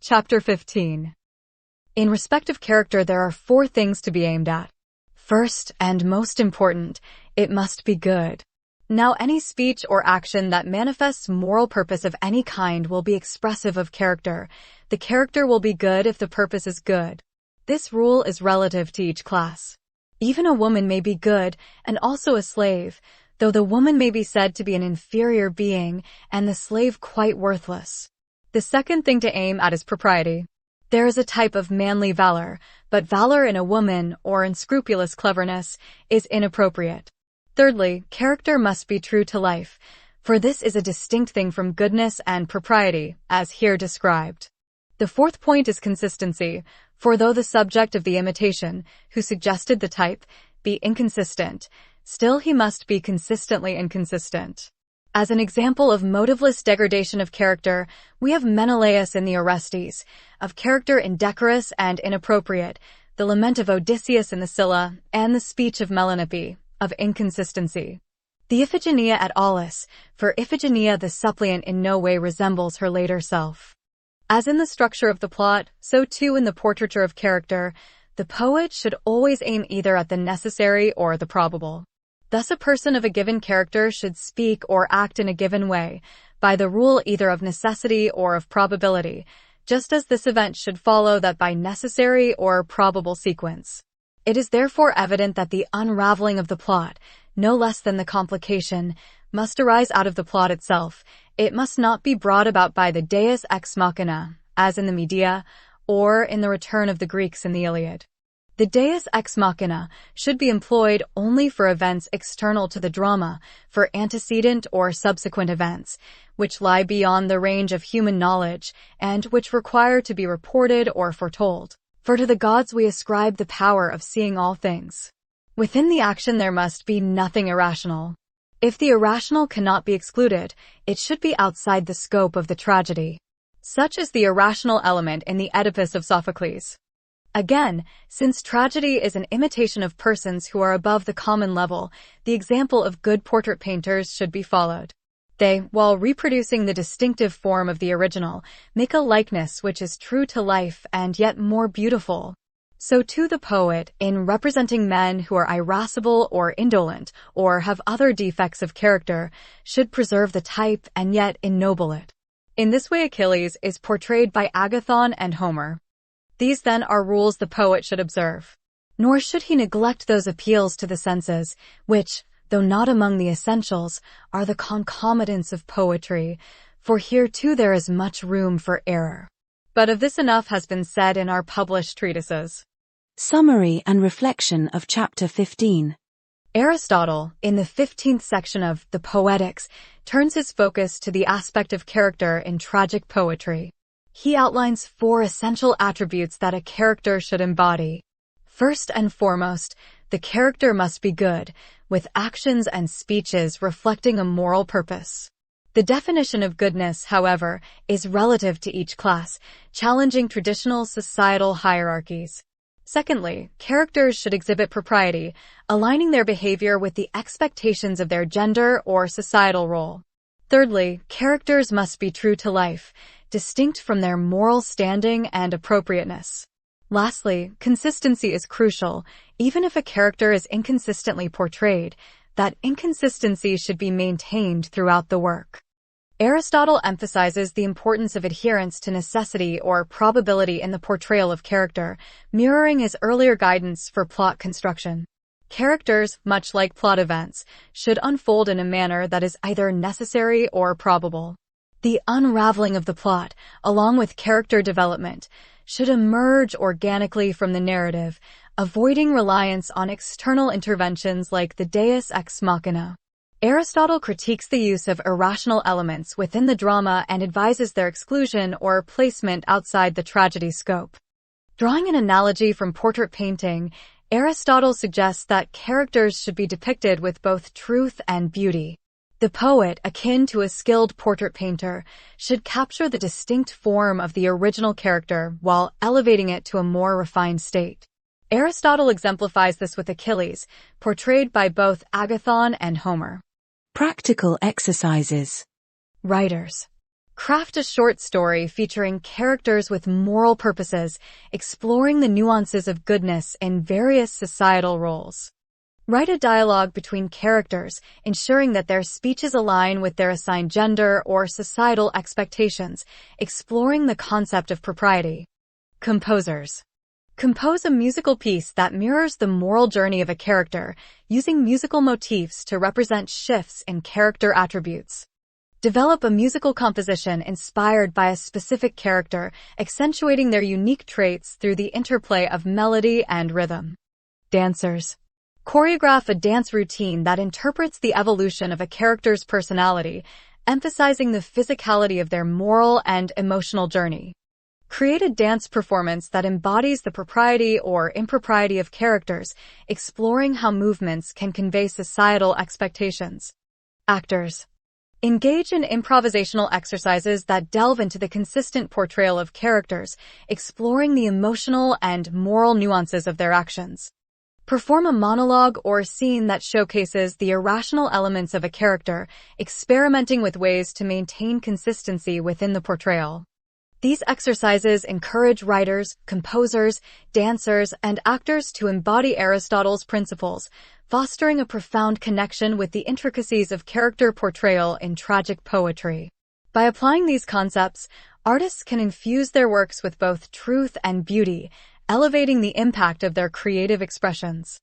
Chapter 15. In respect of character, there are 4 things to be aimed at. First, and most important, it must be good. Now, any speech or action that manifests moral purpose of any kind will be expressive of character. The character will be good if the purpose is good. This rule is relative to each class. Even a woman may be good and also a slave, though the woman may be said to be an inferior being and the slave quite worthless. The second thing to aim at is propriety. There is a type of manly valor, but valor in a woman or unscrupulous cleverness is inappropriate. Thirdly, character must be true to life, for this is a distinct thing from goodness and propriety, as here described. The fourth point is consistency, for though the subject of the imitation, who suggested the type, be inconsistent, still he must be consistently inconsistent. As an example of motiveless degradation of character, we have Menelaus in the Orestes, of character indecorous and inappropriate, the lament of Odysseus in the Scylla, and the speech of Melanippe, of inconsistency. The Iphigenia at Aulis, for Iphigenia the suppliant in no way resembles her later self. As in the structure of the plot, so too in the portraiture of character, the poet should always aim either at the necessary or the probable. Thus a person of a given character should speak or act in a given way, by the rule either of necessity or of probability, just as this event should follow that by necessary or probable sequence. It is therefore evident that the unraveling of the plot, no less than the complication, must arise out of the plot itself. It must not be brought about by the deus ex machina, as in the Medea, or in the return of the Greeks in the Iliad. The deus ex machina should be employed only for events external to the drama, for antecedent or subsequent events, which lie beyond the range of human knowledge, and which require to be reported or foretold. For to the gods we ascribe the power of seeing all things. Within the action there must be nothing irrational. If the irrational cannot be excluded, it should be outside the scope of the tragedy. Such is the irrational element in the Oedipus of Sophocles. Again, since tragedy is an imitation of persons who are above the common level, the example of good portrait painters should be followed. They, while reproducing the distinctive form of the original, make a likeness which is true to life and yet more beautiful. So too the poet, in representing men who are irascible or indolent, or have other defects of character, should preserve the type and yet ennoble it. In this way Achilles is portrayed by Agathon and Homer. These then are rules the poet should observe. Nor should he neglect those appeals to the senses, which, though not among the essentials, are the concomitants of poetry, for here too there is much room for error. But of this enough has been said in our published treatises. Summary and reflection of Chapter 15. Aristotle, in the 15th section of the Poetics, turns his focus to the aspect of character in tragic poetry. He outlines 4 essential attributes that a character should embody. First and foremost, the character must be good, with actions and speeches reflecting a moral purpose. The definition of goodness, however, is relative to each class, challenging traditional societal hierarchies. Secondly, characters should exhibit propriety, aligning their behavior with the expectations of their gender or societal role. Thirdly, characters must be true to life, distinct from their moral standing and appropriateness. Lastly, consistency is crucial. Even if a character is inconsistently portrayed, that inconsistency should be maintained throughout the work. Aristotle emphasizes the importance of adherence to necessity or probability in the portrayal of character, mirroring his earlier guidance for plot construction. Characters, much like plot events, should unfold in a manner that is either necessary or probable. The unraveling of the plot, along with character development, should emerge organically from the narrative, avoiding reliance on external interventions like the deus ex machina. Aristotle critiques the use of irrational elements within the drama and advises their exclusion or placement outside the tragedy scope. Drawing an analogy from portrait painting, Aristotle suggests that characters should be depicted with both truth and beauty. The poet, akin to a skilled portrait painter, should capture the distinct form of the original character while elevating it to a more refined state. Aristotle exemplifies this with Achilles, portrayed by both Agathon and Homer. Practical exercises. Writers. Craft a short story featuring characters with moral purposes, exploring the nuances of goodness in various societal roles. Write a dialogue between characters, ensuring that their speeches align with their assigned gender or societal expectations, exploring the concept of propriety. Composers. Compose a musical piece that mirrors the moral journey of a character, using musical motifs to represent shifts in character attributes. Develop a musical composition inspired by a specific character, accentuating their unique traits through the interplay of melody and rhythm. Dancers. Choreograph a dance routine that interprets the evolution of a character's personality, emphasizing the physicality of their moral and emotional journey. Create a dance performance that embodies the propriety or impropriety of characters, exploring how movements can convey societal expectations. Actors. Engage in improvisational exercises that delve into the consistent portrayal of characters, exploring the emotional and moral nuances of their actions. Perform a monologue or scene that showcases the irrational elements of a character, experimenting with ways to maintain consistency within the portrayal. These exercises encourage writers, composers, dancers, and actors to embody Aristotle's principles, fostering a profound connection with the intricacies of character portrayal in tragic poetry. By applying these concepts, artists can infuse their works with both truth and beauty, elevating the impact of their creative expressions.